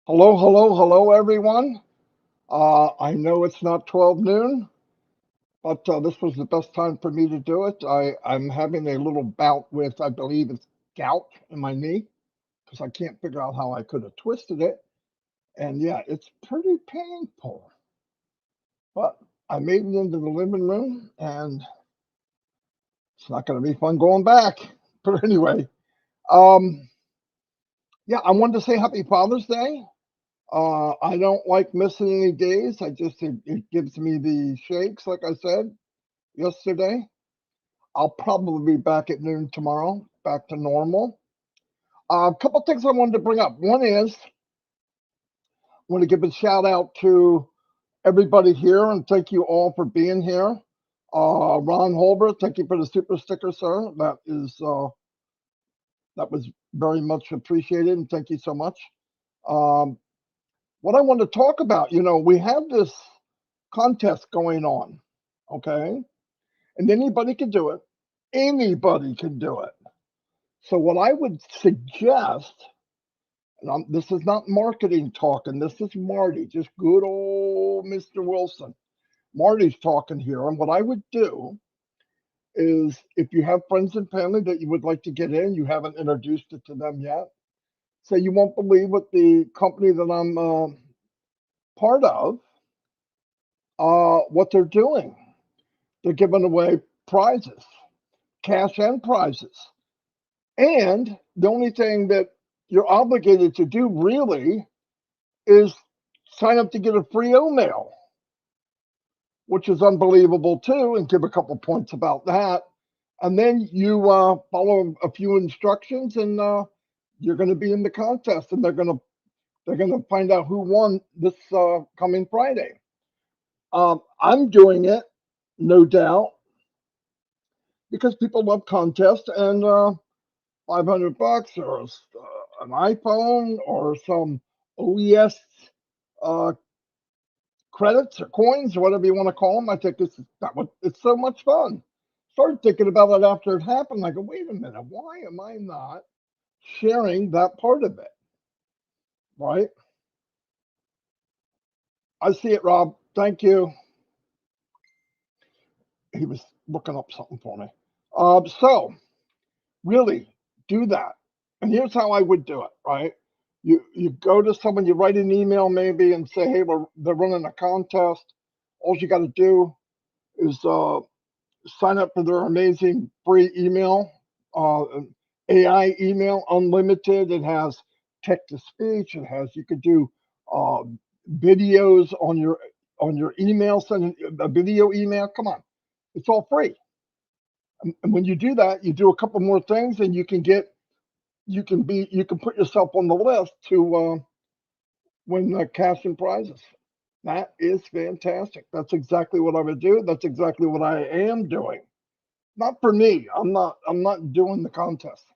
Hello, hello, hello, everyone. I know it's not 12 noon, but this was the best time for me to do it. I'm having a little bout with, I believe it's gout in my knee, because I can't figure out how I could have twisted it. And yeah, it's pretty painful. But I made it into the living room, and it's not going to be fun going back. But anyway, um, yeah, I wanted to say Happy Father's Day. I don't like missing any days. It gives me the shakes, like I said yesterday. I'll probably be back at noon tomorrow, back to normal. A couple things I wanted to bring up. One is I want to give a shout out to everybody here and thank you all for being here. Ron Holbert, thank you for the super sticker, sir. That was very much appreciated, and thank you so much. Um, what I want to talk about, we have this contest going on, okay? And anybody can do it. Anybody can do it. So what I would suggest, and this is not marketing talking, this is Marty, just good old Mr. Wilson. Marty's talking here. And what I would do is if you have friends and family that you would like to get in, you haven't introduced it to them yet. So you won't believe what the company that I'm part of, what they're doing. They're giving away prizes, cash and prizes. And the only thing that you're obligated to do really is sign up to get a free email, which is unbelievable too, and give a couple points about that. And then you follow a few instructions, and you're going to be in the contest, and they're going to find out who won this coming Friday. I'm doing it, no doubt, because people love contests, and $500 or an iPhone or some OES uh, credits or coins or whatever you want to call them. I think it's so much fun. Started thinking about it after it happened. I go, wait a minute, why am I not sharing that part of it? Right? I see it, Rob. Thank you. He was looking up something for me. So really do that. And here's how I would do it, right? You go to someone, you write an email maybe and say, hey, they're running a contest. All you got to do is sign up for their amazing free email, uh, AI email, unlimited. It has text to speech. It has you could do uh, videos on your email, send a video email. Come on, it's all free. And when you do that, you do a couple more things, and you can put yourself on the list to win the cash and prizes. That is fantastic. That's exactly what I would do. That's exactly what I am doing. Not for me. I'm not doing the contest.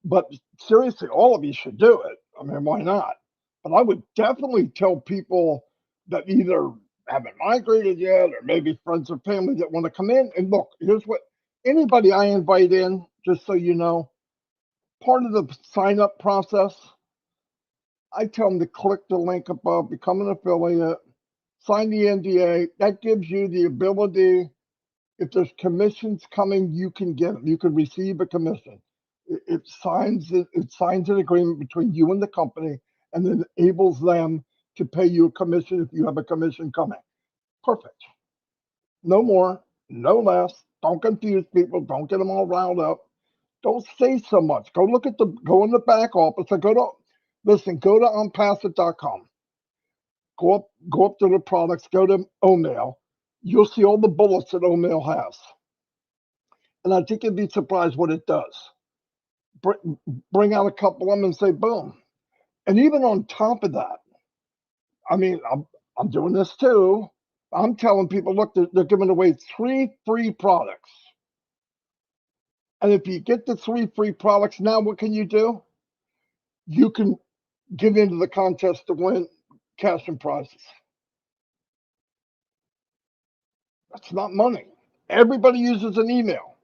But seriously, all of you should do it. I mean, why not? But I would definitely tell people that either haven't migrated yet or maybe friends or family that want to come in. And look, here's what anybody I invite in, just so you know, part of the sign up process, I tell them to click the link above, become an affiliate, sign the NDA. That gives you the ability, if there's commissions coming, you can get them. You can receive a commission. It signs an agreement between you and the company and then enables them to pay you a commission if you have a commission coming. Perfect. No more, no less. Don't confuse people. Don't get them all riled up. Don't say so much. Go in the back office and go to ONPASSIVE.com. Go up to the products, go to OMail. You'll see all the bullets that OMail has. And I think you'd be surprised what it does. Bring out a couple of them and say, boom. And even on top of that, I mean, I'm doing this too. I'm telling people, look, they're giving away 3 free products. And if you get the 3 free products, now what can you do? You can get into the contest to win cash and prizes. That's not money. Everybody uses an email.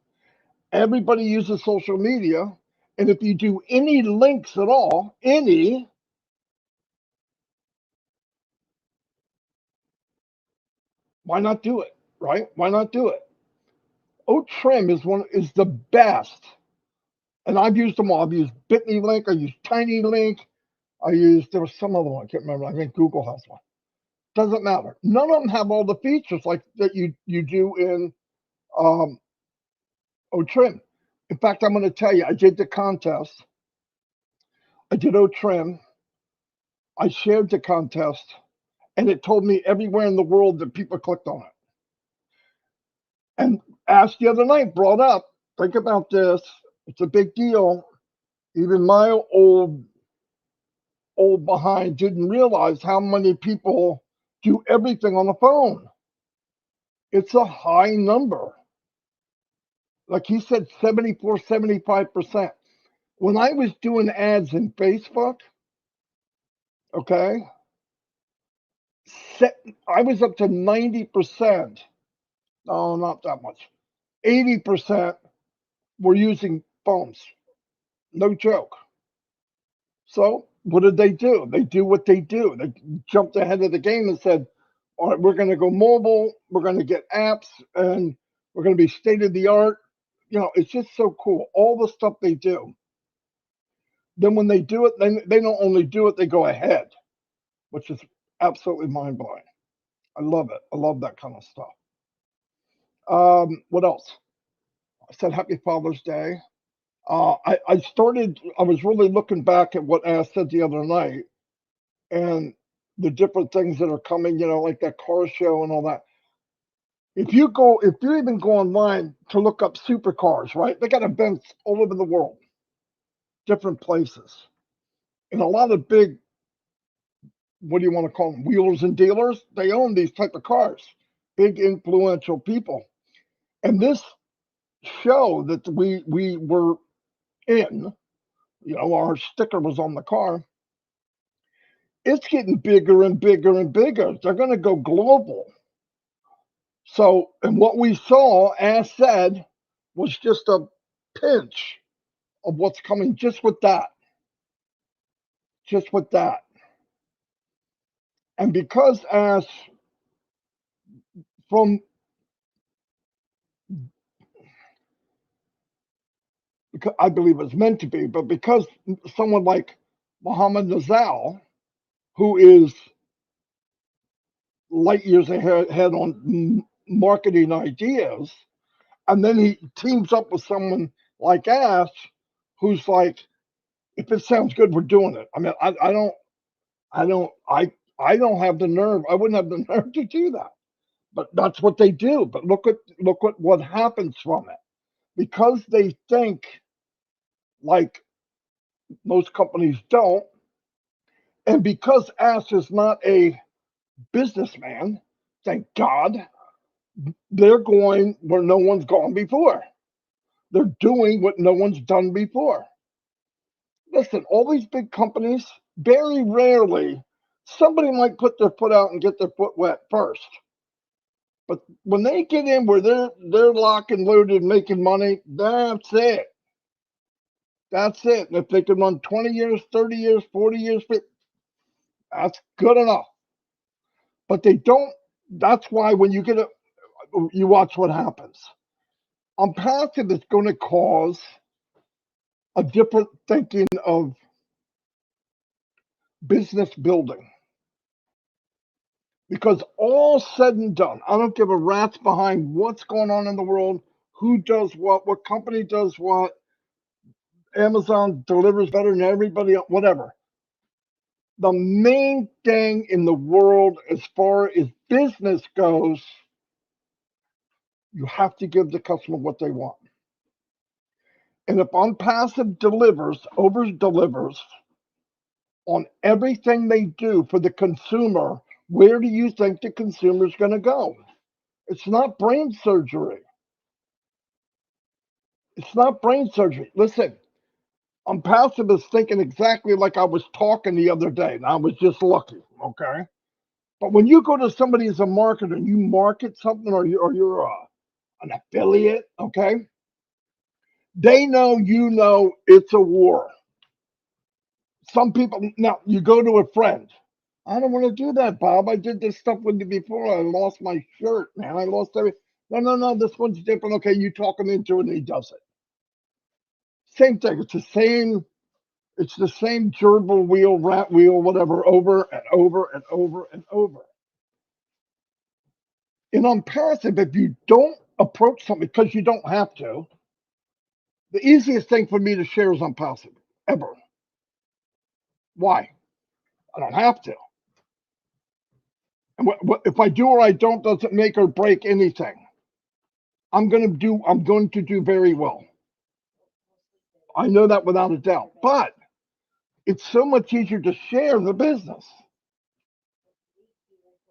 Everybody uses social media. And if you do any links at all, any, Why not do it, right? Why not do it? Trim is the best, and I've used them all. I've used Bitly Link, I used Tiny Link, there was some other one, I can't remember. I think Google has one. Doesn't matter. None of them have all the features like that you do in Trim. In fact, I'm going to tell you, I did the contest. I did Trim. I shared the contest, and it told me everywhere in the world that people clicked on it. And Ash the other night brought up, think about this. It's a big deal. Even my old behind didn't realize how many people do everything on the phone. It's a high number. Like he said, 74, 75%. When I was doing ads in Facebook, okay, I was up to 90%. No, not that much. 80% were using phones. No joke. So what did they do? They do what they do. They jumped ahead of the game and said, all right, we're going to go mobile. We're going to get apps, and we're going to be state of the art. It's just so cool. All the stuff they do. Then when they do it, they don't only do it, they go ahead, which is absolutely mind blowing. I love it. I love that kind of stuff. What else? I said Happy Father's Day. I was really looking back at what Ash said the other night and the different things that are coming, like that car show and all that. If you even go online to look up supercars, right? They got events all over the world, different places. And a lot of big, what do you want to call them, wheelers and dealers, they own these type of cars, big influential people. And this show that we were in, our sticker was on the car, it's getting bigger and bigger and bigger. They're going to go global. So, and what we saw, as said, was just a pinch of what's coming just with that. Just with that. And because because I believe it's meant to be, but because someone like Mohammed Nazal, who is light years ahead on marketing ideas, and then he teams up with someone like Ash, who's like, if it sounds good, we're doing it. I mean, I don't have the nerve. I wouldn't have the nerve to do that. But that's what they do. But look what happens from it. Because they think like most companies don't, and because Ash is not a businessman, thank God, they're going where no one's gone before. They're doing what no one's done before. Listen, all these big companies, very rarely, somebody might put their foot out and get their foot wet first. But when they get in where they're locked and loaded making money, that's it. That's it. And if they can run 20 years, 30 years, 40 years, that's good enough. But they don't. That's why when you you watch what happens. ONPASSIVE is going to cause a different thinking of business building. Because all said and done, I don't give a rat's behind what's going on in the world, who does what company does what, Amazon delivers better than everybody else, whatever. The main thing in the world as far as business goes, you have to give the customer what they want. And if ONPASSIVE over delivers on everything they do for the consumer, where do you think the consumer is going to go? It's not brain surgery. It's not brain surgery. Listen, ONPASSIVE is thinking exactly like I was talking the other day, and I was just lucky, okay? But when you go to somebody as a marketer and you market something, or you're an affiliate, okay? They know it's a war. Some people, now you go to a friend, I don't want to do that, Bob. I did this stuff with you before. I lost my shirt, man. I lost everything. No. This one's different. Okay, you talk him into it, and he does it. Same thing. It's the same. It's the same gerbil wheel, rat wheel, whatever, over and over and over and over. And on passive, if you don't approach something because you don't have to, the easiest thing for me to share is on passive ever. Why? I don't have to. And if I do or I don't, doesn't make or break anything. I'm going to do very well. I know that without a doubt. But it's so much easier to share the business,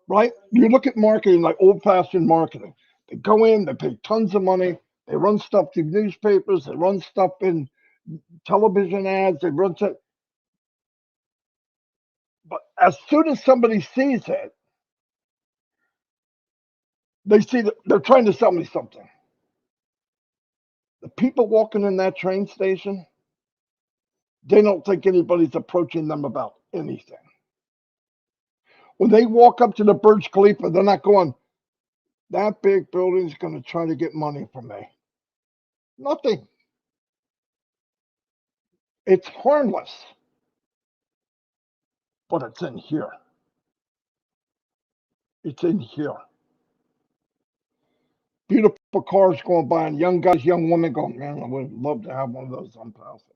right? You look at marketing like old-fashioned marketing. They go in, they pay tons of money, they run stuff through newspapers, they run stuff in television ads, they run stuff. But as soon as somebody sees it, they see that they're trying to sell me something. The people walking in that train station, they don't think anybody's approaching them about anything. When they walk up to the Burj Khalifa, they're not going, that big building's going to try to get money from me. Nothing. It's harmless, but it's in here. It's in here. Beautiful cars going by, and young guys, young women going, man, I would love to have one of those on passive.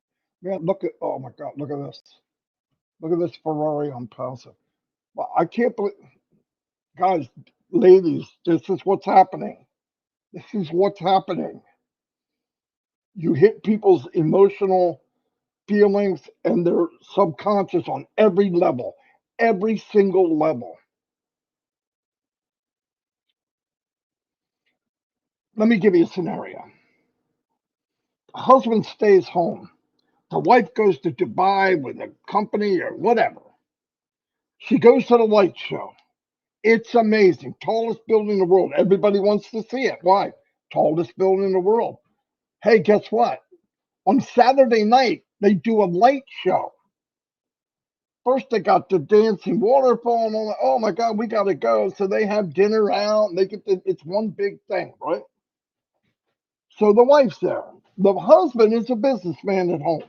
Man, look at, oh my God, look at this. Look at this Ferrari on passive. Well, I can't believe, guys, ladies, this is what's happening. This is what's happening. You hit people's emotional feelings and their subconscious on every level, every single level. Let me give you a scenario. A husband stays home. The wife goes to Dubai with a company or whatever. She goes to the light show. It's amazing. Tallest building in the world. Everybody wants to see it. Why? Tallest building in the world. Hey, guess what? On Saturday night, they do a light show. First, they got the dancing waterfall and all that. Oh my God, we got to go. So they have dinner out. And they get it's one big thing, right? So the wife's there. The husband is a businessman at home.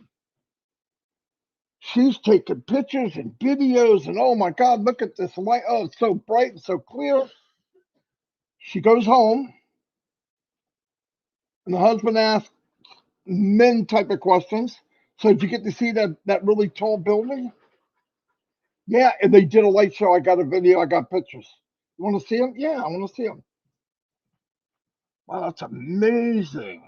She's taking pictures and videos, and oh my God, look at this light. Oh, it's so bright and so clear. She goes home, and the husband asks men type of questions. So did you get to see that really tall building? Yeah, and they did a light show. I got a video. I got pictures. You want to see them? Yeah, I want to see them. Wow, that's amazing.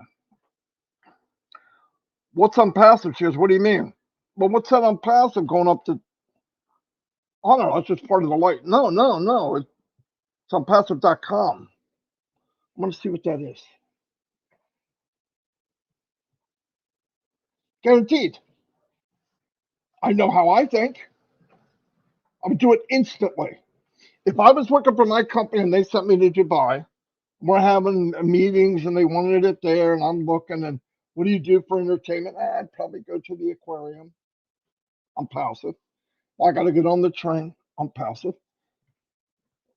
What's on passive? She goes, what do you mean? Well, what's that on passive going up to? Oh no, that's just part of the light. No. It's on passive.com. I want to see what that is. Guaranteed. I know how I think. I would do it instantly. If I was working for my company and they sent me to Dubai, we're having meetings and they wanted it there, and I'm looking, and what do you do for entertainment? I'd probably go to the aquarium. I'm passive. I got to get on the train. I'm passive.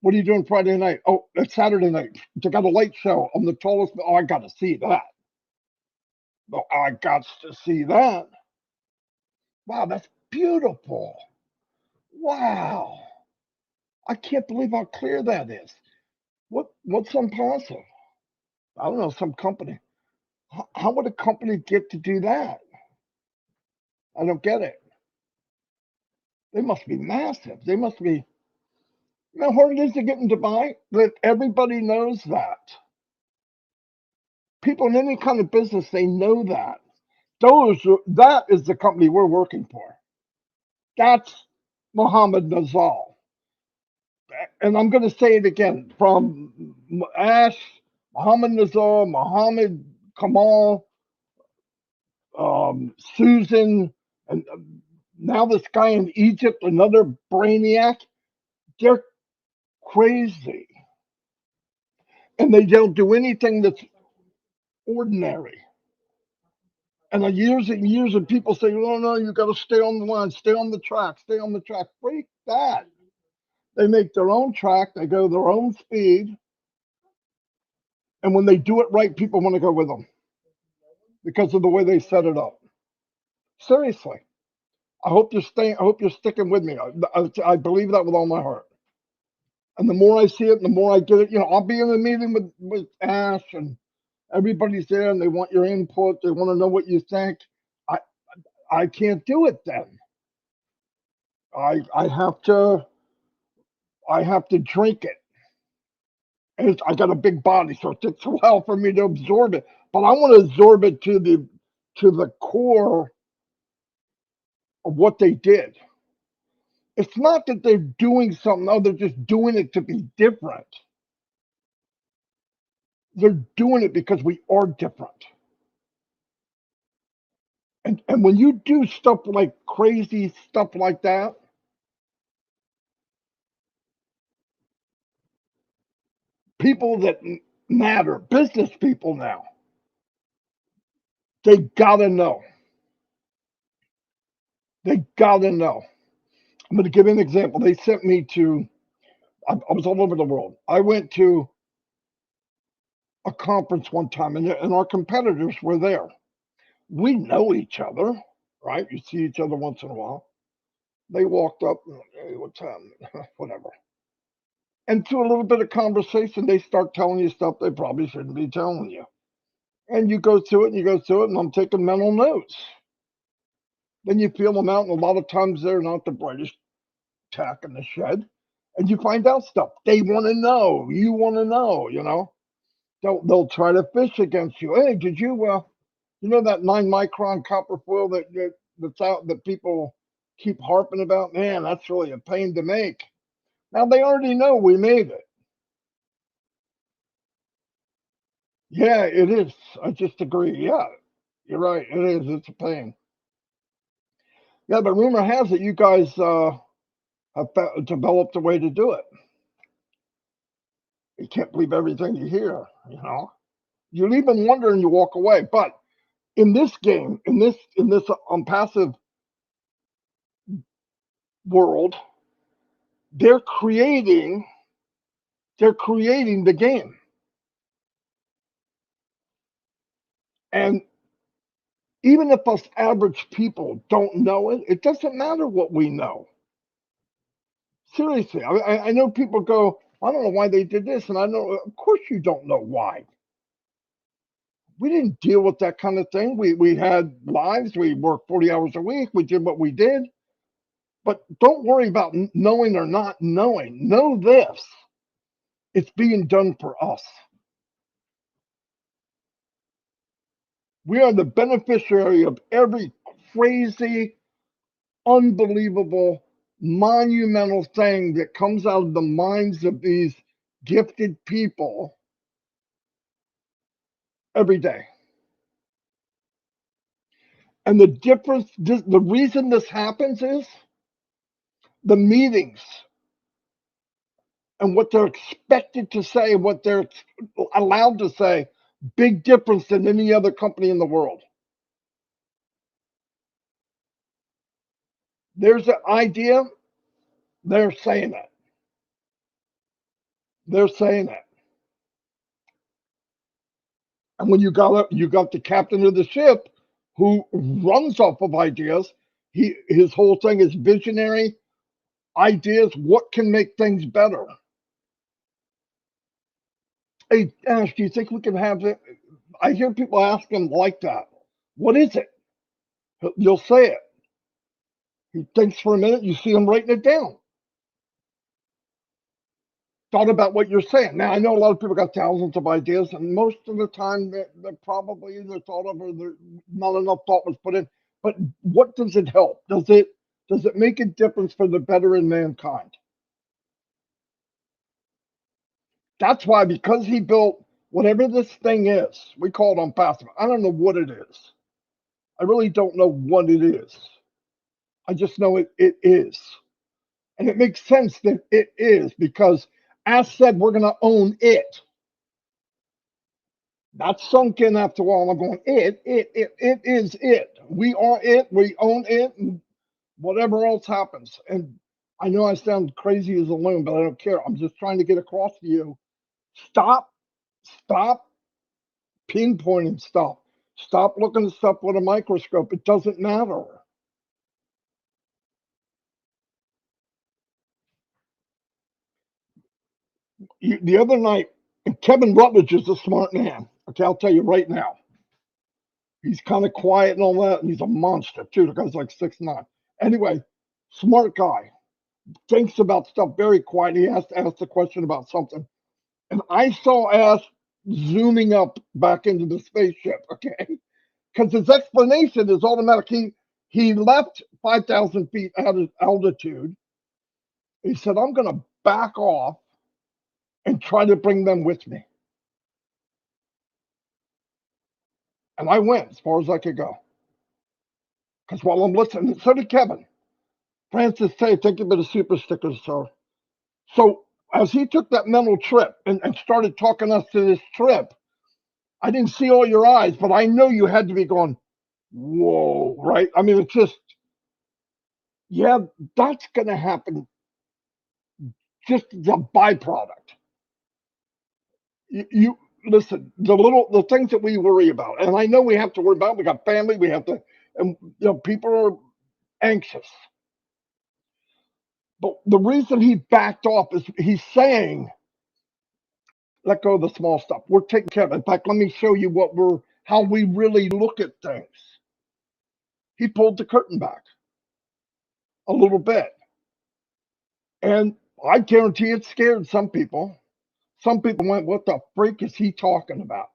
What are you doing Friday night? Oh, it's Saturday night. They got a light show. I'm the tallest. Oh, I got to see that. Oh, I got to see that. Wow, that's beautiful. Wow. I can't believe how clear that is. What's on passive? I don't know, some company. How would a company get to do that? I don't get it. They must be massive. They must be. You know how hard it is to get in Dubai? That everybody knows that. People in any kind of business, they know that. That is the company we're working for. That's Mohammed Nazal. And I'm going to say it again from Ash, Mohammed Nazal, Mohammed Kamal, Susan, and now this guy in Egypt, another brainiac. They're crazy. And they don't do anything that's ordinary. And years of people say, oh, no, you got to stay on the line, stay on the track, stay on the track. Freak that. They make their own track, they go their own speed, and when they do it right, people want to go with them because of the way they set it up. Seriously. I hope you're staying. I hope you're sticking with me. I believe that with all my heart. And the more I see it, the more I get it. I'll be in a meeting with Ash, and everybody's there, and they want your input. They want to know what you think. I can't do it then. I have to drink it. And I got a big body, so it takes a while for me to absorb it. But I want to absorb it to the core of what they did. It's not that they're doing something, no, they're just doing it to be different. They're doing it because we are different. And when you do stuff like crazy stuff like that, people that matter, business people now, they gotta know. They gotta know. I'm going to give you an example. They sent me to, I was all over the world. I went to a conference one time, and our competitors were there. We know each other, right? You see each other once in a while. They walked up, hey, what's happening? Whatever. And through a little bit of conversation, they start telling you stuff they probably shouldn't be telling you. And you go through it, and you go through it, and I'm taking mental notes. Then you feel them out, and a lot of times they're not the brightest tack in the shed. And you find out stuff. They want to know. You want to know. They'll try to fish against you. Hey, did you that 9-micron copper foil that's out that people keep harping about? Man, that's really a pain to make. Now they already know we made it. Yeah, it is. I just agree. Yeah, you're right. It is. It's a pain. Yeah, but rumor has it you guys have developed a way to do it. You can't believe everything you hear. You leave them wonder and you walk away. But in this game, in this passive world, they're creating the game. And even if us average people don't know it, it doesn't matter what we know. Seriously, I know people go, I don't know why they did this, and I know, of course you don't know why. We didn't deal with that kind of thing. We had lives. We worked 40 hours a week. We did what we did. But don't worry about knowing or not knowing. Know this. It's being done for us. We are the beneficiary of every crazy, unbelievable, monumental thing that comes out of the minds of these gifted people every day. And the difference, the reason this happens is the meetings and what they're expected to say, what they're allowed to say, big difference than any other company in the world. There's an idea, they're saying it. They're saying it. And when you got the captain of the ship who runs off of ideas, his whole thing is visionary ideas, what can make things better. Hey, Ash, do you think we can have it? I hear people ask him like that. What is it? You'll say it. He thinks for a minute, you see him writing it down. Thought about what you're saying. Now, I know a lot of people got thousands of ideas, and most of the time they're probably either thought of or not enough thought was put in. But what does it help? Does it make a difference for the better in mankind? That's why, because he built whatever this thing is, we call it ONPASSIVE. I don't know what it is. I really don't know what it is. I just know it is. And it makes sense that it is, because as said, we're going to own it. That's sunk in after a while. I'm going, it is it. We are it. We own it. And whatever else happens. And I know I sound crazy as a loon, but I don't care. I'm just trying to get across to you. Stop pinpointing stuff. Stop looking at stuff with a microscope. It doesn't matter. The other night, Kevin Rutledge is a smart man. Okay, I'll tell you right now. He's kind of quiet and all that, and he's a monster too. The guy's like 6'9". Anyway, smart guy. Thinks about stuff very quiet. He has to ask the question about something. And I saw ass zooming up back into the spaceship, okay? Because his explanation is automatic. He left 5,000 feet at altitude. He said, I'm going to back off and try to bring them with me. And I went as far as I could go. Because while I'm listening, so did Kevin. Francis Tay, thank you for the super stickers, sir. So as he took that mental trip and started talking us to this trip, I didn't see all your eyes, but I know you had to be going, whoa, right? I mean, it's just, yeah, that's going to happen just as a byproduct. You listen, the things that we worry about, and I know we have to worry about. We got family, we have to, and people are anxious. But the reason he backed off is he's saying, let go of the small stuff. We're taking care of it. In fact, let me show you how we really look at things. He pulled the curtain back a little bit. And I guarantee it scared some people. Some people went, what the freak is he talking about?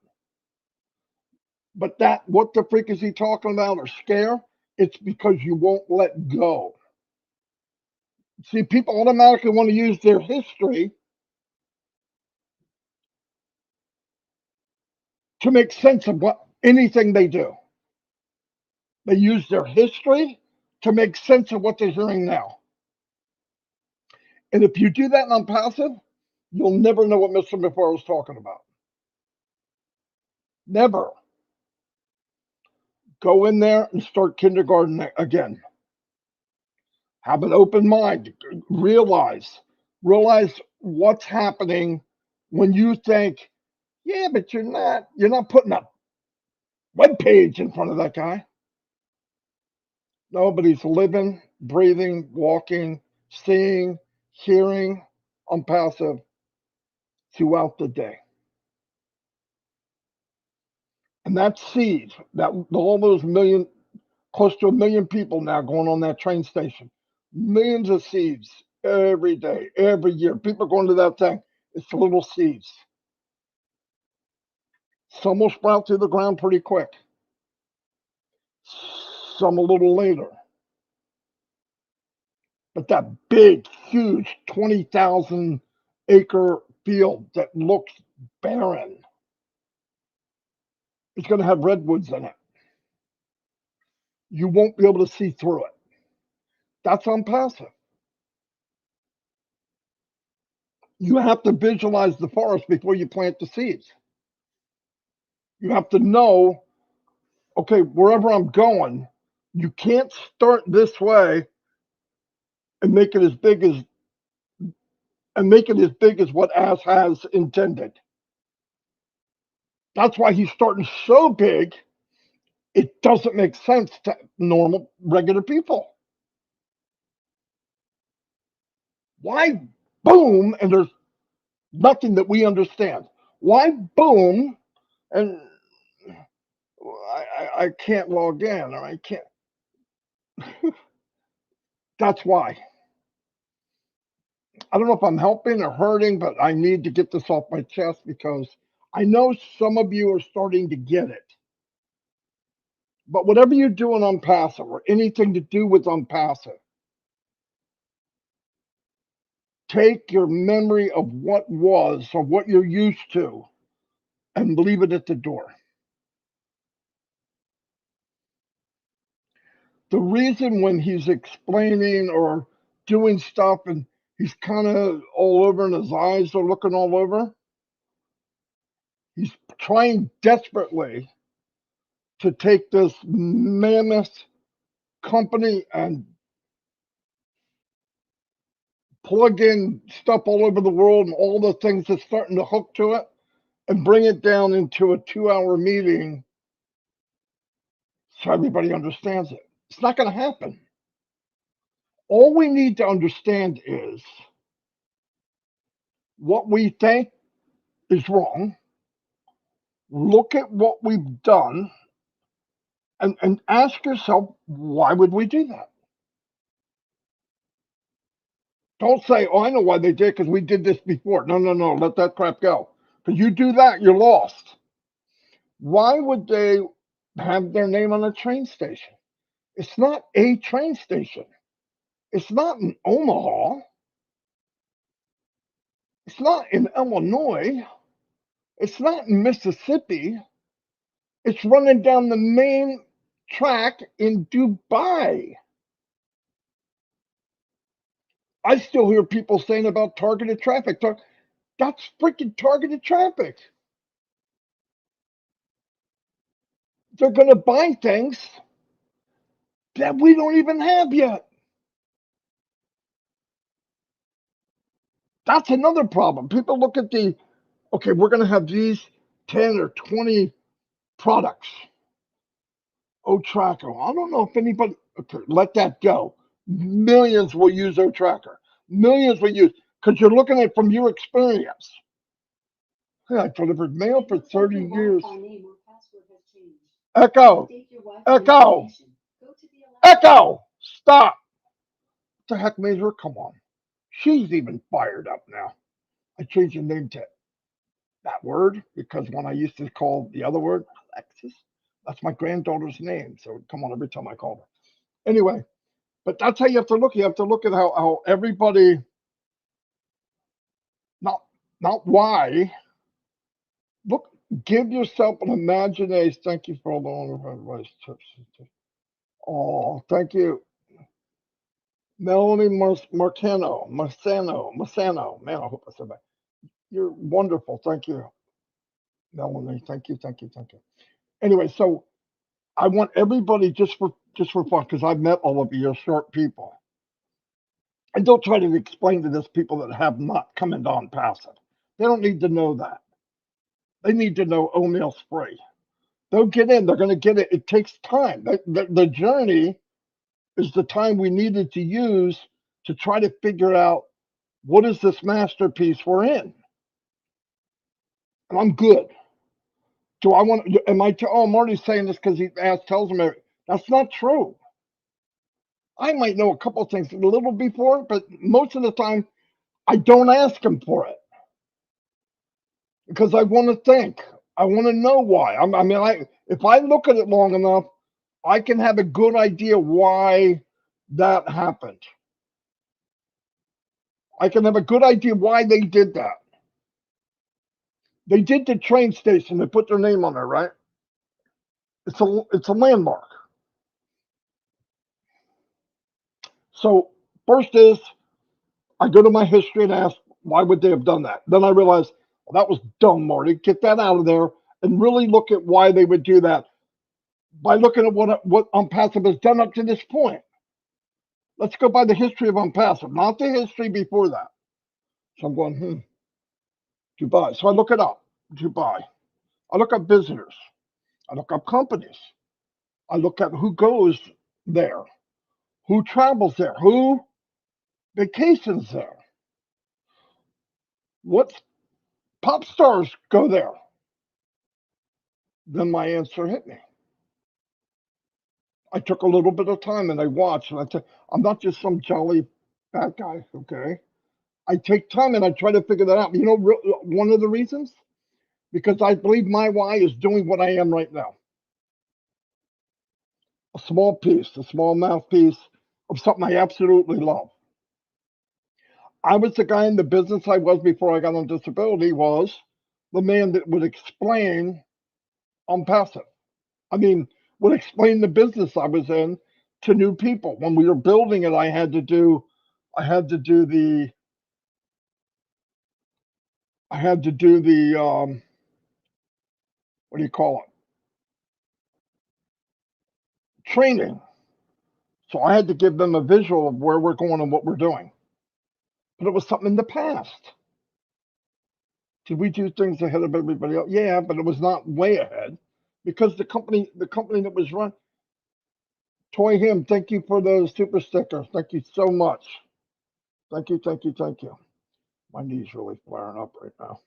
But that, what the freak is he talking about, or scare, it's because you won't let go. See, people automatically want to use their history to make sense of anything they do. They use their history to make sense of what they're hearing now. And if you do that on passive, you'll never know what Mr. McFarland was talking about. Never. Go in there and start kindergarten again. Have an open mind. Realize what's happening when you think, yeah, but you're not putting a web page in front of that guy. No, but he's living, breathing, walking, seeing, hearing on passive throughout the day. And that seed, that all those close to 1 million people now going on that train station, millions of seeds every day, every year. People going to that thing. It's little seeds. Some will sprout through the ground pretty quick. Some a little later. But that big, huge 20,000 acre field that looks barren is going to have redwoods in it. You won't be able to see through it. That's on passive. You have to visualize the forest before you plant the seeds. You have to know, okay, wherever I'm going, you can't start this way and make it as big as what Ass has intended. That's why he's starting so big, it doesn't make sense to normal, regular people. Why boom and there's nothing that we understand? Why boom and I can't log in or I can't. That's why. I don't know if I'm helping or hurting, but I need to get this off my chest because I know some of you are starting to get it. But whatever you're doing on passive or anything to do with on passive, take your memory of what was or what you're used to and leave it at the door. The reason when he's explaining or doing stuff and he's kind of all over and his eyes are looking all over, he's trying desperately to take this mammoth company and plug in stuff all over the world and all the things that's starting to hook to it and bring it down into a 2-hour meeting so everybody understands it. It's not going to happen. All we need to understand is what we think is wrong, look at what we've done, and ask yourself, why would we do that? Don't say, oh, I know why they did, because we did this before. No, let that crap go. Because you do that, you're lost. Why would they have their name on a train station? It's not a train station. It's not in Omaha. It's not in Illinois. It's not in Mississippi. It's running down the main track in Dubai. I still hear people saying about targeted traffic. That's freaking targeted traffic. They're going to buy things that we don't even have yet. That's another problem. People look at okay, we're going to have these 10 or 20 products. O-Tracker. I don't know if anybody, okay, let that go. Millions will use O-Tracker. Millions will use, because you're looking at it from your experience. Hey, I delivered mail for 30 years. Echo, Echo, Echo, stop. What the heck, Major? Come on. She's even fired up now. I changed the name to that word because when I used to call the other word, Alexis, that's my granddaughter's name. So it'd come on every time I called her. Anyway, but that's how you have to look. You have to look at how everybody, not why. Look, give yourself an imagination. Thank you for all the wonderful advice, tips. Oh, thank you. Melanie Marcano. Man, I hope I said that. You're wonderful. Thank you, Melanie. Thank you. Anyway, so I want everybody just for fun, because I've met all of you, you're sharp people. And don't try to explain to this people that have not come into ONPASSIVE. They don't need to know that. They need to know oatmeal spray. They'll get in. They're going to get it. It takes time. The journey is the time we needed to use to try to figure out what is this masterpiece we're in. And I'm good. Do I want? Am I? Oh, Marty's saying this because he tells me that's not true. I might know a couple of things a little before, but most of the time I don't ask him for it because I want to think. I want to know why. If I look at it long enough, I can have a good idea why that happened. I can have a good idea why they did that. They did the train station. They put their name on there, right? It's a landmark. So first is I go to my history and ask, why would they have done that? Then I realize, well, that was dumb, Marty. Get that out of there and really look at why they would do that by looking at what ONPASSIVE has done up to this point. Let's go by the history of ONPASSIVE, not the history before that. So I'm going, Dubai. So I look it up, Dubai. I look up visitors. I look up companies. I look at who goes there, who travels there, who vacations there. What pop stars go there? Then my answer hit me. I took a little bit of time and I watched, and I said, I'm not just some jolly fat guy, okay? I take time and I try to figure that out. You know, one of the reasons? Because I believe my why is doing what I am right now. A small piece, a small mouthpiece of something I absolutely love. I was the guy in the business I was before I got on disability, was the man that would explain ONPASSIVE. I mean, would explain the business I was in to new people. When we were building it, I had to do the what do you call it? Training. So I had to give them a visual of where we're going and what we're doing. but it was something in the past. Did we do things ahead of everybody else? Yeah, but it was not way ahead because the company that was run. Toy Him, thank you for those super stickers. Thank you so much. Thank you, thank you, thank you. My knee's really flaring up right now.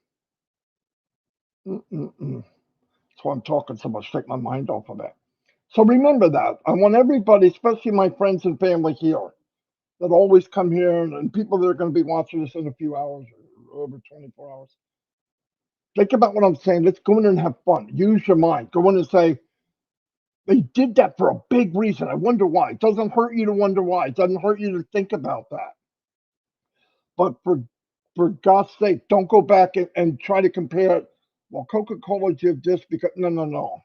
That's why I'm talking so much. Take my mind off of it. So remember that. I want everybody, especially my friends and family here, that always come here, and people that are going to be watching this in a few hours or over 24 hours. Think about what I'm saying. Let's go in and have fun. Use your mind. Go in and say, they did that for a big reason. I wonder why. It doesn't hurt you to wonder why. It doesn't hurt you to think about that. But for God's sake, don't go back and try to compare it. Well, Coca-Cola did this because no.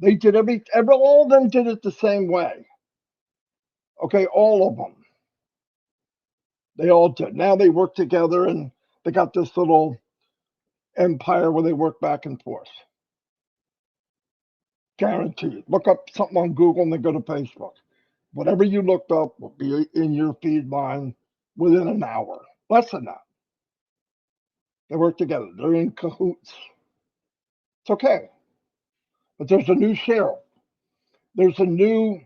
They did all of them did it the same way. Okay, all of them. They all did. Now they work together and they got this little empire where they work back and forth. Guaranteed. Look up something on Google and then go to Facebook. Whatever you looked up will be in your feed line within an hour. Less than that. They work together. They're in cahoots. It's okay. But there's a new sheriff. There's a new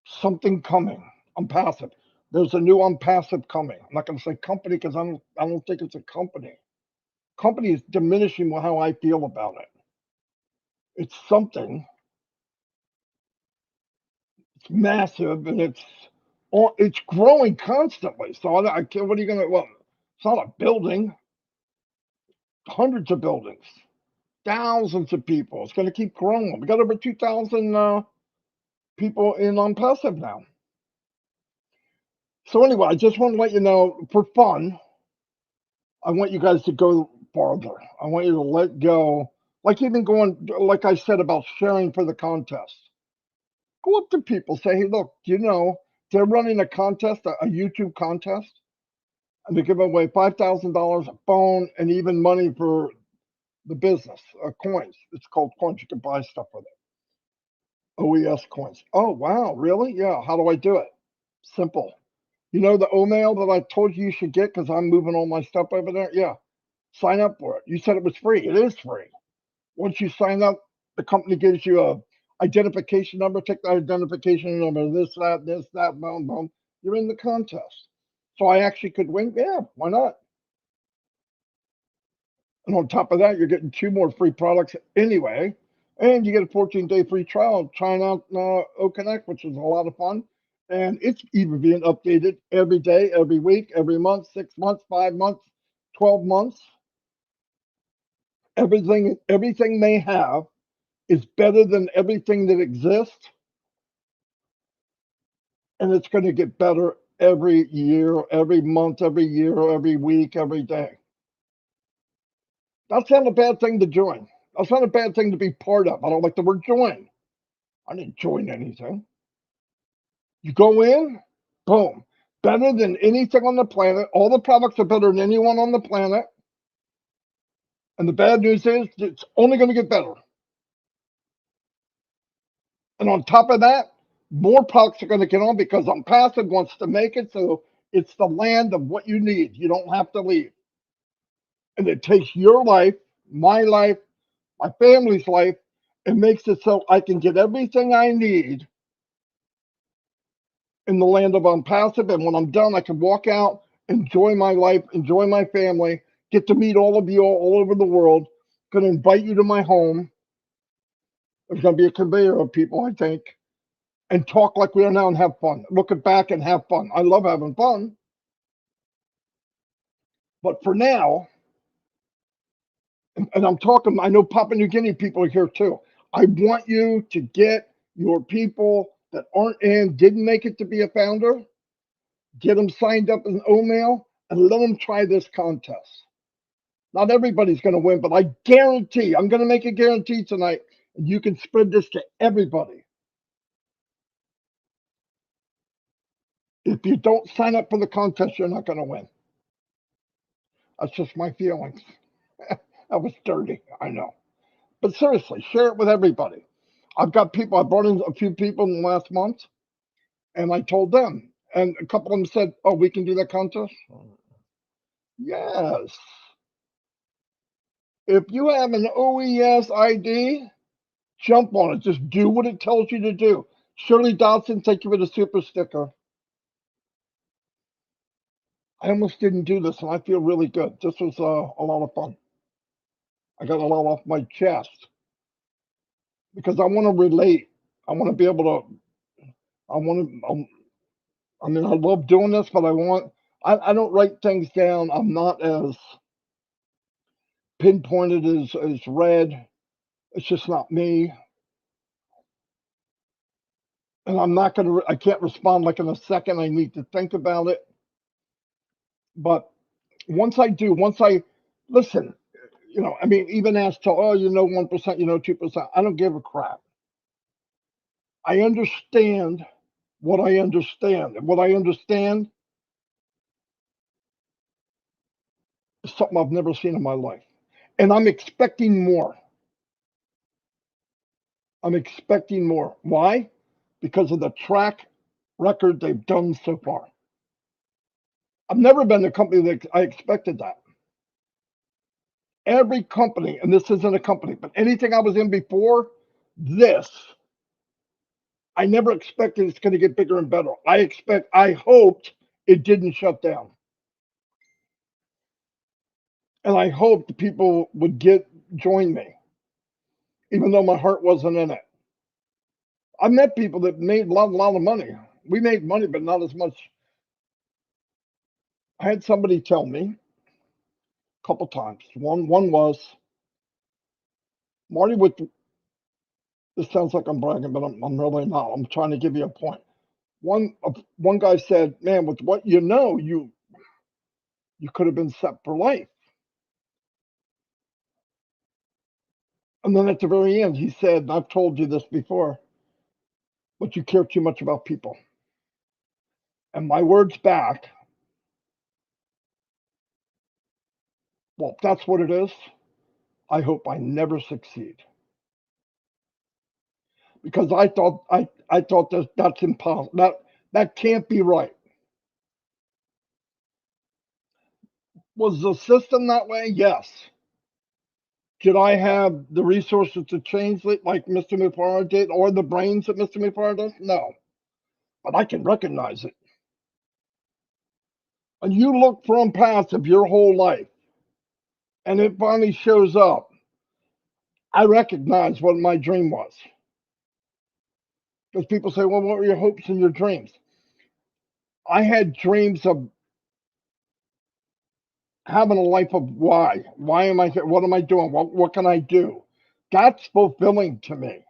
something coming. ONPASSIVE. There's a new ONPASSIVE coming. I'm not going to say company because I don't think it's a company. Company is diminishing how I feel about it. It's something. It's massive and it's growing constantly. So I can't. What are you going to? Well, it's not a building. Hundreds of buildings, thousands of people. It's going to keep growing. We got over 2,000 people in ONPASSIVE now. So anyway, I just want to let you know, for fun, I want you guys to go farther. I want you to let go, like even going, like I said about sharing for the contest. Go up to people, say, hey, look, they're running a contest, a YouTube contest, and they're giving away $5,000, a phone, and even money for the business, coins. It's called coins. You can buy stuff with it. OES coins. Oh, wow, really? Yeah, how do I do it? Simple. You know the email that I told you should get because I'm moving all my stuff over there? Yeah, sign up for it. You said it was free. It is free. Once you sign up, the company gives you a identification number. Take that identification number, this, that, boom, boom. You're in the contest. So I actually could win? Yeah, why not? And on top of that, you're getting 2 more free products anyway. And you get a 14-day free trial trying out OConnect, which is a lot of fun. And it's even being updated every day, every week, every month, 6 months, 5 months, 12 months. Everything they have is better than everything that exists. And it's going to get better every year, every month, every year, every week, every day. That's not a bad thing to join. That's not a bad thing to be part of. I don't like the word join. I didn't join anything. You go in, boom. Better than anything on the planet. All the products are better than anyone on the planet. And the bad news is it's only going to get better. And on top of that, more products are going to get on because ONPASSIVE wants to make it so it's the land of what you need. You don't have to leave. And it takes your life, my family's life, and makes it so I can get everything I need in the land of ONPASSIVE. And when I'm done, I can walk out, enjoy my life, enjoy my family, get to meet all of you all over the world. Going to invite you to my home. There's going to be a conveyor of people, I think, and talk like we are now and have fun. Look back and have fun. I love having fun. But for now, and I'm talking, I know Papua New Guinea people are here too. I want you to get your people that didn't make it to be a founder, get them signed up in email, and let them try this contest. Not everybody's going to win, but I guarantee, I'm going to make a guarantee tonight, and you can spread this to everybody. If you don't sign up for the contest, you're not going to win. That's just my feelings. That was dirty, I know. But seriously, share it with everybody. I brought in a few people in the last month, and I told them, And a couple of them said, "Oh, we can do that contest." Yes. If you have an OES ID, jump on it. Just do what it tells you to do. Shirley Dodson, thank you for the super sticker. I almost didn't do this, and I feel really good. This was a lot of fun. I got a lot off my chest because I want to relate. I want to be able to. I want to. I mean, I love doing this, but I don't write things down. I'm not as pinpointed as Red. It's just not me. And I'm not going to, I can't respond like in a second. I need to think about it. But once I listen, I mean, even as to, oh, 1%, 2%, I don't give a crap. I understand what I understand. And what I understand is something I've never seen in my life. And I'm expecting more. I'm expecting more. Why? Because of the track record they've done so far. I've never been a company that I expected that. Every company, and this isn't a company, but anything I was in before this, I never expected it's going to get bigger and better. I hoped it didn't shut down. And I hoped people would join me, even though my heart wasn't in it. I've met people that made a lot of money. We made money, but not as much. I had somebody tell me a couple times. One was, Marty, this sounds like I'm bragging, but I'm really not. I'm trying to give you a point. One guy said, "Man, with what you could have been set for life." And then at the very end, he said, and I've told you this before, but you care too much about people. And my words back, well, if that's what it is, I hope I never succeed. Because I thought that's impossible. That can't be right. Was the system that way? Yes. Did I have the resources to change it like Mr. Mufara did, or the brains that Mr. Mufara does? No. But I can recognize it. And you look for ONPASSIVE your whole life, and it finally shows up. I recognize what my dream was. Because people say, well, what were your hopes and your dreams? I had dreams of having a life of why. Why am I here? What am I doing? What can I do? That's fulfilling to me.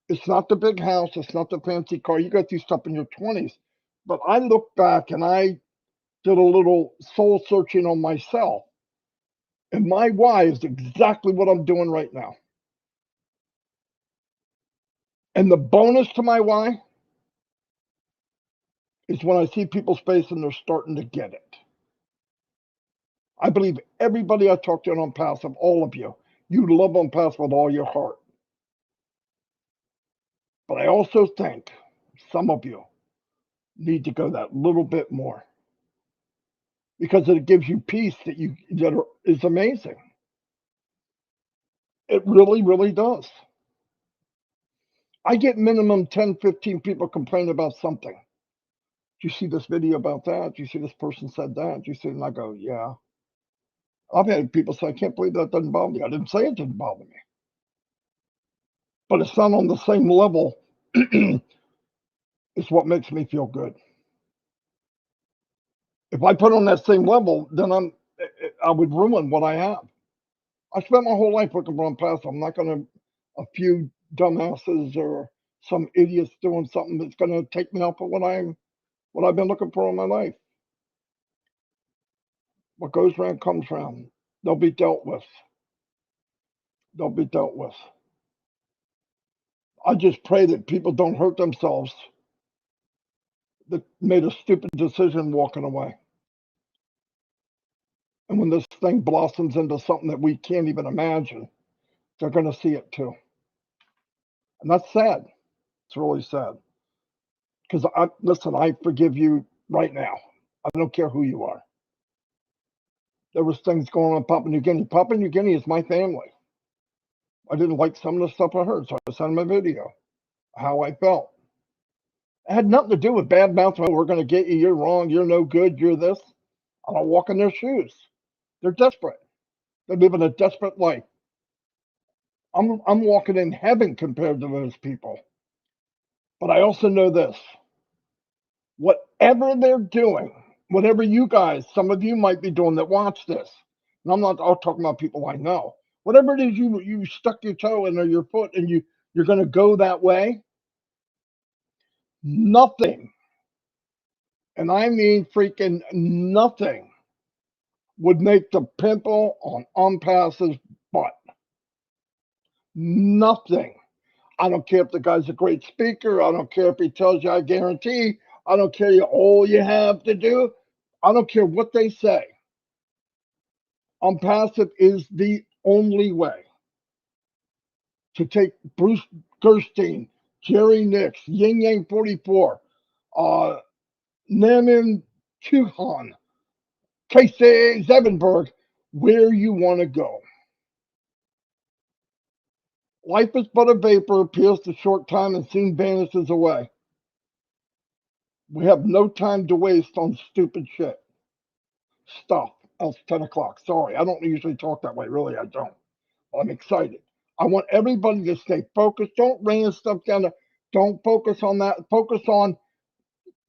It's not the big house. It's not the fancy car. You go through stuff in your 20s. But I look back and I did a little soul searching on myself. And my why is exactly what I'm doing right now. And the bonus to my why is when I see people's face and they're starting to get it. I believe everybody I talk to on ONPASSIVE, all of you, you love ONPASSIVE with all your heart. But I also think some of you need to go that little bit more because it gives you peace that is amazing. It really, really does. I get minimum 10, 15 people complain about something. Do you see this video about that? Do you see this person said that? Do you see? And I go, yeah. I've had people say, I can't believe that doesn't bother me. I didn't say it didn't bother me. But it's not on the same level. It's what makes me feel good. If I put on that same level, then I would ruin what I have. I spent my whole life looking for ONPASSIVE. I'm not going to a few dumbasses or some idiots doing something that's going to take me off of what I've been looking for in my life. What goes around comes around. They'll be dealt with. They'll be dealt with. I just pray that people don't hurt themselves that made a stupid decision walking away. And when this thing blossoms into something that we can't even imagine, they're going to see it too. And that's sad. It's really sad. Because listen, I forgive you right now. I don't care who you are. There was things going on in Papua New Guinea. Papua New Guinea is my family. I didn't like some of the stuff I heard, so I sent him a video how I felt. It had nothing to do with bad mouthing. We're going to get you. You're wrong. You're no good. You're this. I don't walk in their shoes. They're desperate. They're living a desperate life. I'm walking in heaven compared to those people. But I also know this. Whatever they're doing, whatever you guys, some of you might be doing that watch this, and I'm talking about people I know. Whatever it is you stuck your toe in or your foot and you're going to go that way, nothing, and I mean freaking nothing, would make the pimple on ONPASSIVE's butt. Nothing. I don't care if the guy's a great speaker. I don't care if he tells you, I guarantee. I don't care all you have to do. I don't care what they say. ONPASSIVE is the only way to take Bruce Gerstein, Jerry Nix, Yin Yang 44, Naman Kuhan, Casey Zevenberg, where you want to go. Life is but a vapor, appears to short time and soon vanishes away. We have no time to waste on stupid shit. Stuff. Else 10 o'clock. Sorry, I don't usually talk that way. Really, I don't. I'm excited. I want everybody to stay focused. Don't rain stuff down there. Don't focus on that. Focus on,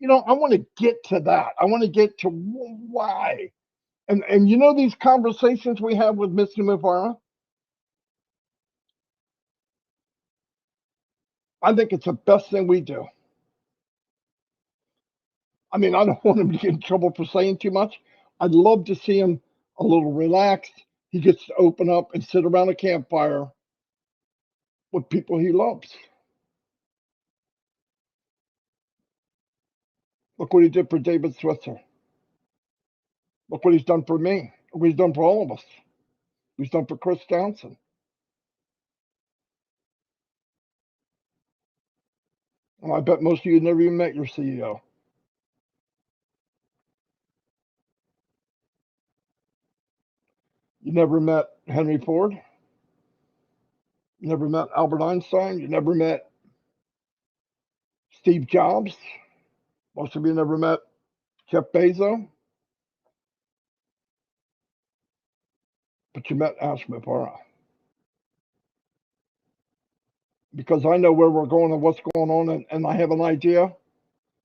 I want to get to that. I want to get to why. And these conversations we have with Mr. Mufara, I think it's the best thing we do. I mean, I don't want him to get in trouble for saying too much. I'd love to see him a little relaxed. He gets to open up and sit around a campfire with people he loves. Look what he did for David Switzer. Look what he's done for me. Look what he's done for all of us. He's done for Chris Townsend. And I bet most of you never even met your CEO. You never met Henry Ford. You never met Albert Einstein. You never met Steve Jobs. Most of you never met Jeff Bezos. But you met Ash Mufara. Because I know where we're going and what's going on, and I have an idea,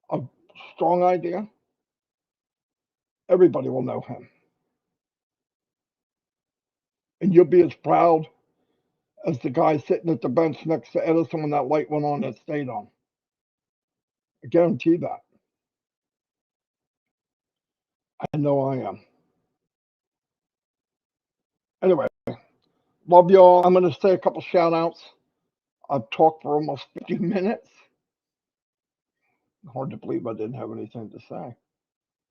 a strong idea. Everybody will know him. And you'll be as proud as the guy sitting at the bench next to Edison when that light went on and stayed on. I guarantee that. I know I am. Anyway, love y'all. I'm going to say a couple shout outs. I've talked for almost 50 minutes. Hard to believe I didn't have anything to say.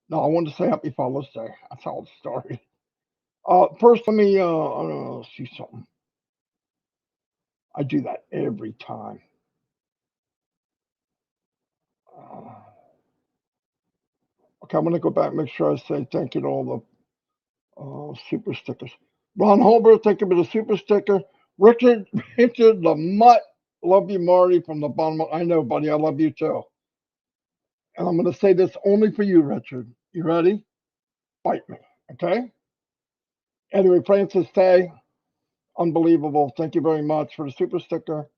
No, I wanted to say Happy Father's Day. That's how it started. First, let me see something. I do that every time. Okay, I'm going to go back and make sure I say thank you to all the super stickers. Ron Holbert, thank you for the super sticker. Richard the Mutt, love you, Marty, from the bottom. I know, buddy, I love you too. And I'm going to say this only for you, Richard. You ready? Bite me, okay? Anyway, Francis Tay, unbelievable. Thank you very much for the super sticker.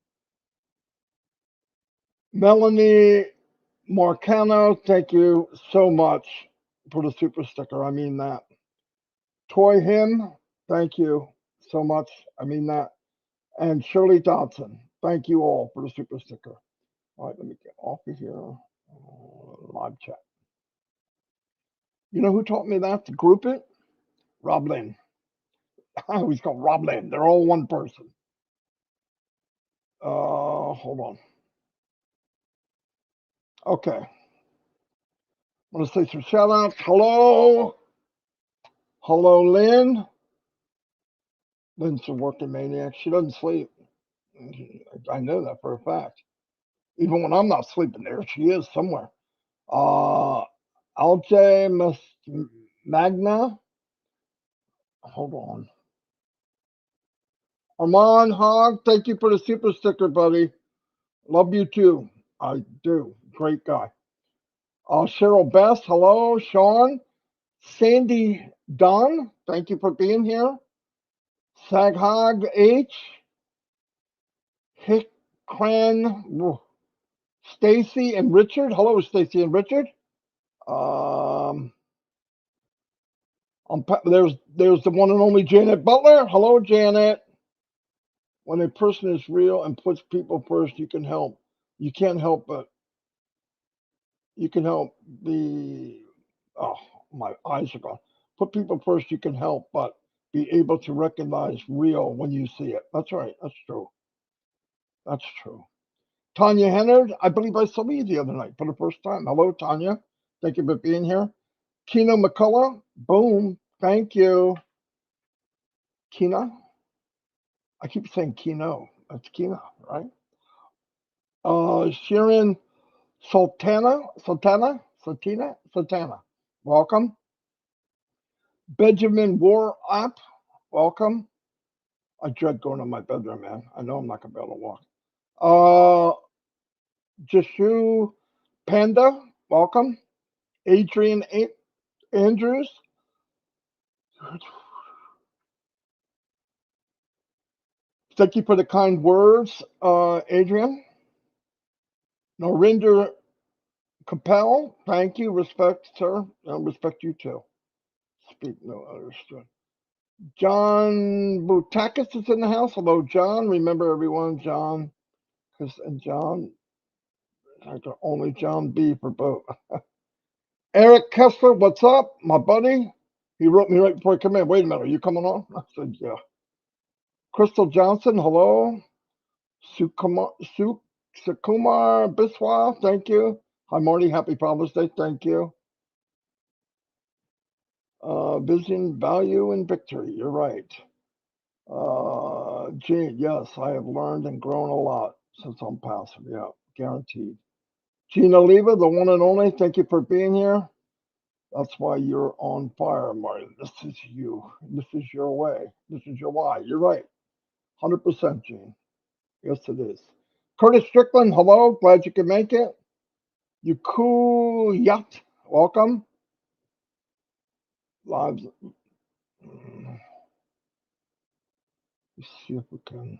Melanie Marcano, thank you so much for the super sticker. I mean that. Toy Him, thank you so much. I mean that. And Shirley Dodson, thank you all for the super sticker. All right, let me get off of here. Live chat. You know who taught me that to group it? Rob Lynn. He's called Rob Lynn. They're all one person. Hold on. Okay. I'm going to say some shout outs. Hello. Hello, Lynn. Lynn's a working maniac. She doesn't sleep. I know that for a fact. Even when I'm not sleeping there, she is somewhere. LJ Magna. Hold on. Armand Hogg, thank you for the super sticker, buddy. Love you too. I do. Great guy. Cheryl Best, hello. Sean. Sandy Dunn, thank you for being here. Saghog H. Hick Cran. Stacy and Richard. Hello, Stacy and Richard. There's the one and only Janet Butler. Hello, Janet. When a person is real and puts people first, you can help. You can't help but you can help the. Oh, my eyes are gone. Put people first, you can help, but be able to recognize real when you see it. That's right. That's true. That's true. Tanya Hennard, I believe I saw you the other night for the first time. Hello, Tanya. Thank you for being here. Kina McCullough, boom. Thank you. Kina? I keep saying Kino. That's Kina, right? Sharon Sultana. Welcome. Benjamin War App, welcome. I dread going to my bedroom, man. I know I'm not gonna be able to walk. Jeshu Panda, welcome. Adrian Andrews. Thank you for the kind words, Adrian. Norinder Capel, thank you. Respect, sir. I respect you too. Speak no understood. John Butakis is in the house. Hello, John. Remember everyone, John. And John, only John B for both. Eric Kessler, what's up, my buddy? He wrote me right before I come in. Wait a minute, are you coming on? I said, yeah. Crystal Johnson, hello. Sukumar Biswa, thank you. Hi, Marty. Happy Father's Day. Thank you. Vision, value, and victory. You're right. Gene, yes, I have learned and grown a lot since I'm passive. Yeah, guaranteed. Gina Leva, the one and only, thank you for being here. That's why you're on fire, Marty. This is you. This is your way. This is your why. You're right. 100%, Gene. Yes, it is. Curtis Strickland, hello. Glad you could make it. You cool yacht. Welcome. Lives. Let's see if we can.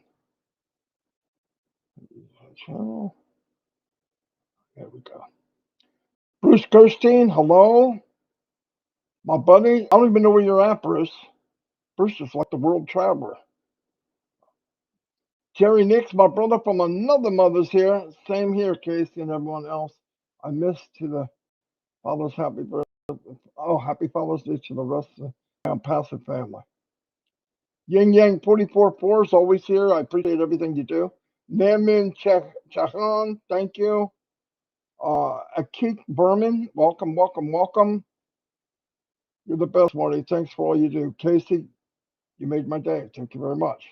Channel. There we go. Bruce Gerstein, hello. My buddy. I don't even know where you're at, Bruce. Bruce is like the world traveler. Jerry Nix, my brother from another mother's here. Same here, Casey and everyone else. I missed to the Father's happy birthday. Oh, happy Father's Day to the rest of the passive family. Yin Yang 44-4 is always here. I appreciate everything you do. Namin Chahan, thank you. Akik Berman, welcome, welcome, welcome. You're the best, Marty. Thanks for all you do. Casey, you made my day. Thank you very much.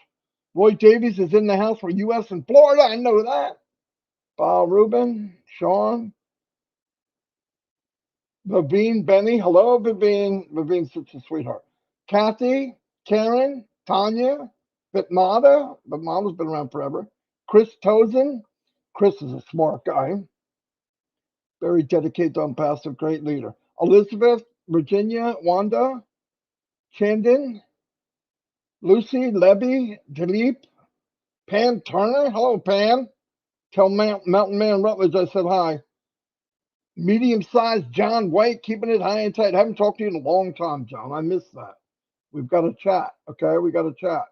Roy Davies is in the house for U.S. and Florida. I know that. Bob Rubin, Sean, Vivine, Benny. Hello, Vivine. Vivine's such a sweetheart. Kathy, Karen, Tanya, Bitmata. Bitmata's been around forever. Chris Tozen. Chris is a smart guy. Very dedicated on passive, great leader. Elizabeth, Virginia, Wanda, Chandon, Lucy, Levy, Dilip, Pam Turner. Hello, Pam. Tell Mountain Man Rutledge I said hi. Medium-sized John White, keeping it high and tight. I haven't talked to you in a long time, John. I missed that. We've got to chat, okay? We got to chat.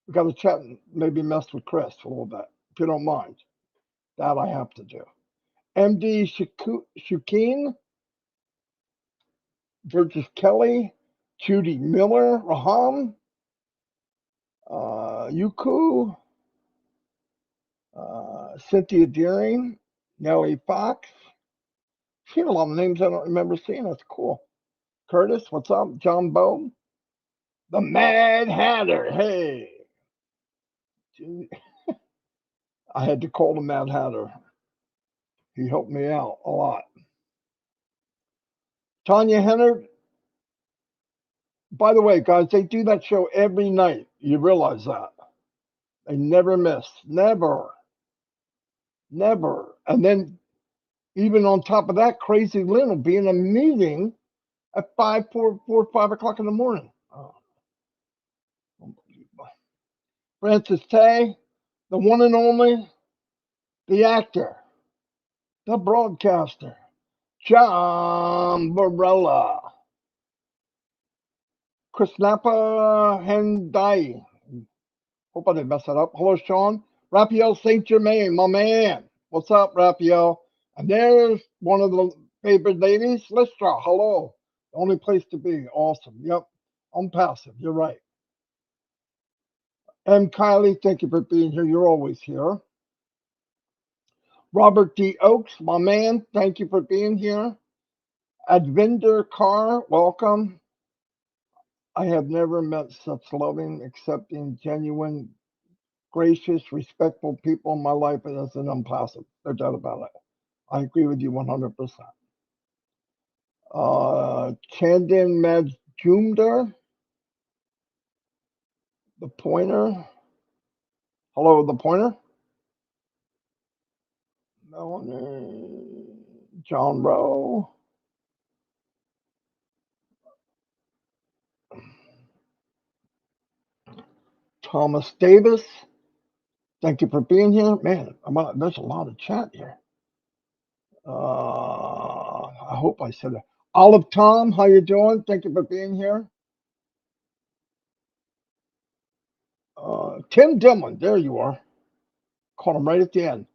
We got to chat and maybe mess with Chris a little bit, if you don't mind. That I have to do. MD Shukeen, Burgess Kelly, Judy Miller, Raham, Yuku, Cynthia Deering, Nellie Fox. Seen a lot of names I don't remember seeing. That's cool. Curtis, what's up? John Bowe, the Mad Hatter. Hey, I had to call the Mad Hatter. He helped me out a lot. Tanya Hennard, by the way, guys, they do that show every night. You realize that. They never miss. Never. Never. And then, even on top of that, Crazy Lynn will be in a meeting at 5 o'clock in the morning. Oh, unbelievable. Francis Tay, the one and only, the actor, the broadcaster, John Barella. Chris Napa Hendai. Hope I didn't mess that up. Hello, Sean. Raphael St. Germain, my man. What's up, Raphael? And there's one of the favorite ladies, Listra. Hello. The only place to be. Awesome. Yep. ONPASSIVE. You're right. And Kylie, thank you for being here. You're always here. Robert D. Oakes, my man, thank you for being here. Advinder Carr, welcome. I have never met such loving, accepting, genuine, gracious, respectful people in my life as an ONPASSIVE. No doubt about it. I agree with you 100%. Chandan Majumdar, the pointer. Hello, the pointer. Melanie, John Rowe. Thomas Davis, thank you for being here. Man, there's a lot of chat here. I hope I said it. Olive Tom, how you doing? Thank you for being here. Tim Dimlin, there you are. Caught him right at the end.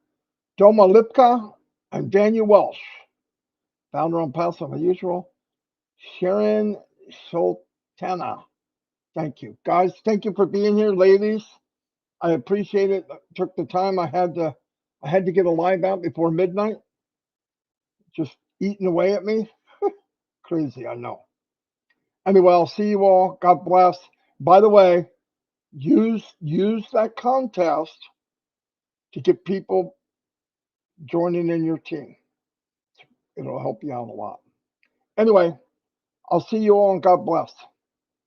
Doma Lipka and Daniel Welsh, founder on Passive as usual. Sharon Sultana, thank you. Guys, thank you for being here, ladies. I appreciate it. Took the time. I had to get a live out before midnight. Just eating away at me. Crazy, I know. Anyway, I'll see you all. God bless. By the way, use that contest to get people joining in your team. It'll help you out a lot. Anyway, I'll see you all and God bless.